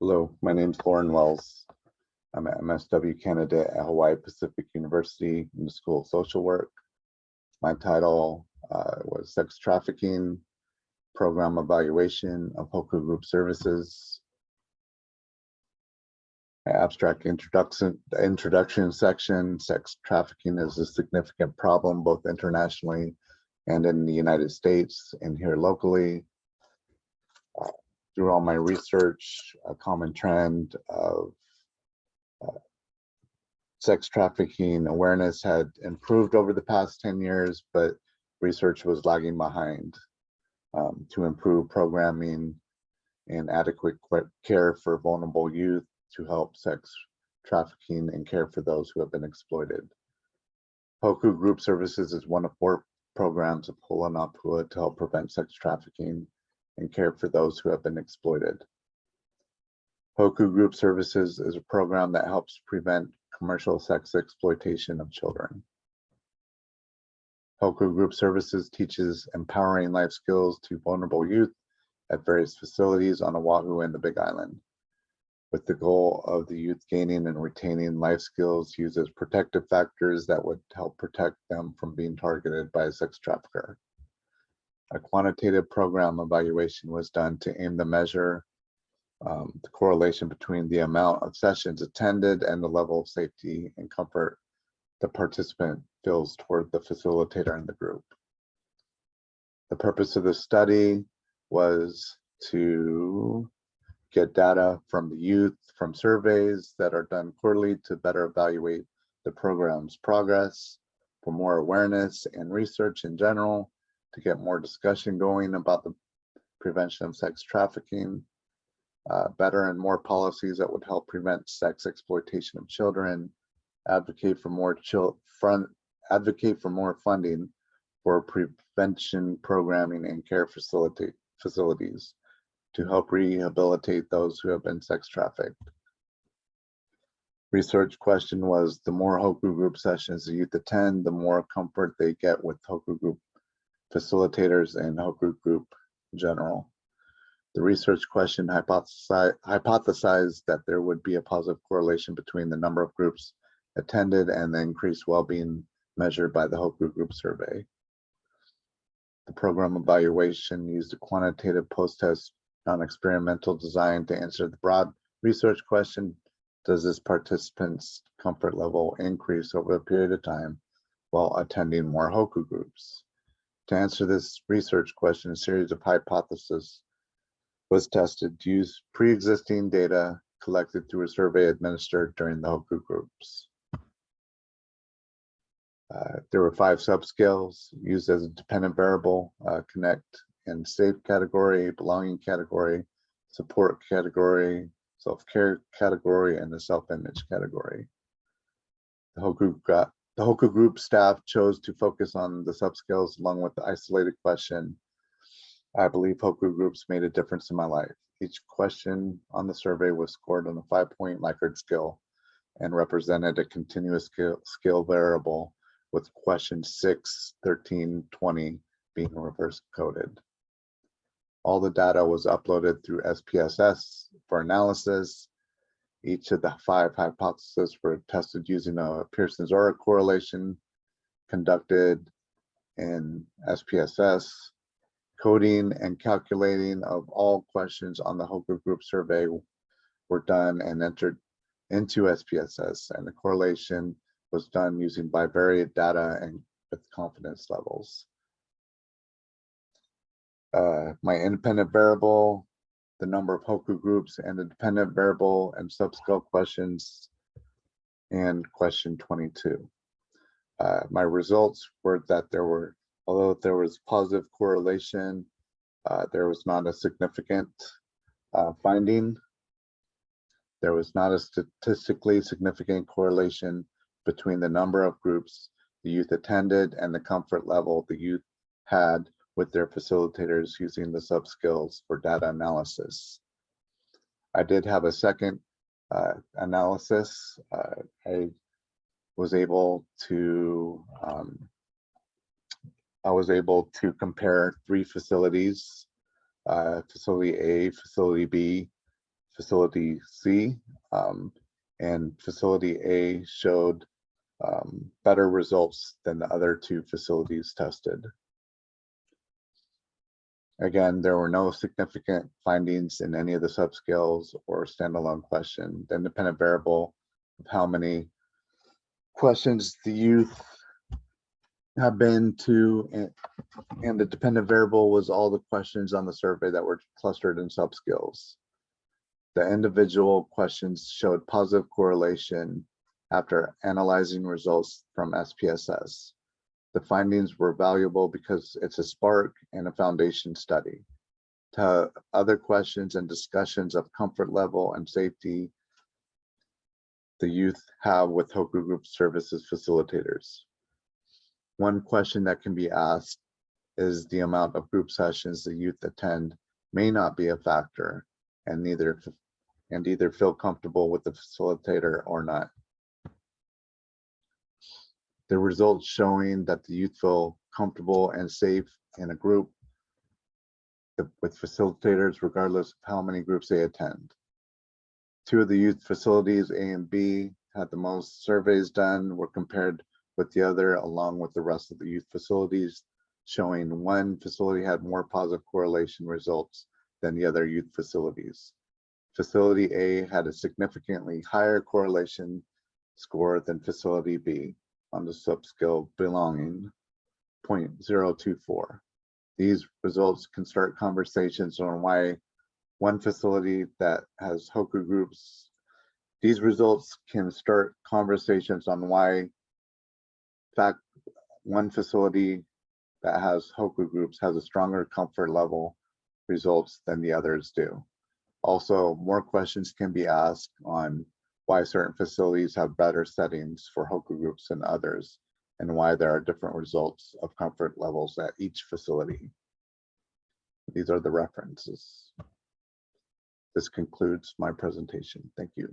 Hello, my name is Loren. I'm an MSW candidate at Hawaii Pacific University in the School of Social Work. My title was Sex Trafficking, Program Evaluation of Hoku Group Services. My abstract introduction section, sex trafficking is a significant problem both internationally and in the United States and here locally. Through all my research, a common trend of sex trafficking awareness had improved over the past 10 years, but research was lagging behind. To improve programming and adequate care for vulnerable youth, to help sex trafficking and care for those who have been exploited. Hoku Group Services is one of 4 programs of Hula na Pua to help prevent sex trafficking and care for those who have been exploited. Hoku Group Services is a program that helps prevent commercial sex exploitation of children. Hoku Group Services teaches empowering life skills to vulnerable youth at various facilities on Oahu and the Big Island, with the goal of the youth gaining and retaining life skills used as protective factors that would help protect them from being targeted by a sex trafficker. A quantitative program evaluation was done to aim to measure the correlation between the amount of sessions attended and the level of safety and comfort the participant feels toward the facilitator in the group. The purpose of the study was to get data from the youth from surveys that are done quarterly to better evaluate the program's progress, for more awareness and research in general, to get more discussion going about the prevention of sex trafficking, better and more policies that would help prevent sex exploitation of children, advocate for more funding for prevention programming and care facilities to help rehabilitate those who have been sex trafficked. Research question was, the more Hoku group sessions the youth attend, the more comfort they get with Hoku group facilitators and Hoku group in general. The research question hypothesized that there would be a positive correlation between the number of groups attended and the increased well-being measured by the Hoku group survey. The program evaluation used a quantitative post-test non-experimental design to answer the broad research question, does this participant's comfort level increase over a period of time while attending more Hoku groups? To answer this research question, a series of hypotheses was tested to use pre-existing data collected through a survey administered during the Hoku groups. There were 5 subscales used as a dependent variable: connect and safe category, belonging category, support category, self-care category, and the self-image category. The Hoku group staff chose to focus on the subscales along with the isolated question, I believe Hoku groups made a difference in my life. Each question on the survey was scored on a 5-point Likert scale and represented a continuous scale variable, with questions 6, 13, 20 being reverse coded. All the data was uploaded through SPSS for analysis. Each of the 5 hypotheses were tested using a Pearson-Zora correlation conducted in SPSS. Coding and calculating of all questions on the Hoku group survey were done and entered into SPSS, and the correlation was done using bivariate data and with confidence levels. My independent variable, the number of Hoku groups, and the dependent variable and subscale questions, and question 22. My results were that although there was positive correlation, there was not a significant finding. There was not a statistically significant correlation between the number of groups the youth attended and the comfort level the youth had with their facilitators using the subskills for data analysis. I did have a second analysis. I was able to compare 3 facilities, facility A, facility B, facility C, and facility A showed better results than the other two facilities tested. Again, there were no significant findings in any of the subscales or standalone question. The independent variable of how many questions the youth have been to, and the dependent variable was all the questions on the survey that were clustered in subscales. The individual questions showed positive correlation after analyzing results from SPSS. The findings were valuable because it's a spark and a foundation study to other questions and discussions of comfort level and safety the youth have with Hoku Group Services facilitators. One question that can be asked is the amount of group sessions the youth attend may not be a factor and either feel comfortable with the facilitator or not. The results showing that the youth feel comfortable and safe in a group with facilitators regardless of how many groups they attend. Two of the youth facilities, A and B, had the most surveys done, were compared with the other along with the rest of the youth facilities, showing one facility had more positive correlation results than the other youth facilities. Facility A had a significantly higher correlation score than facility B on the subscale belonging, 0.024. These results can start conversations on why one facility that has Hoku groups, these results can start conversations on why, in fact, one facility that has Hoku groups has a stronger comfort level results than the others do. Also, more questions can be asked on why certain facilities have better settings for Hoku groups than others, and why there are different results of comfort levels at each facility. These are the references. This concludes my presentation. Thank you.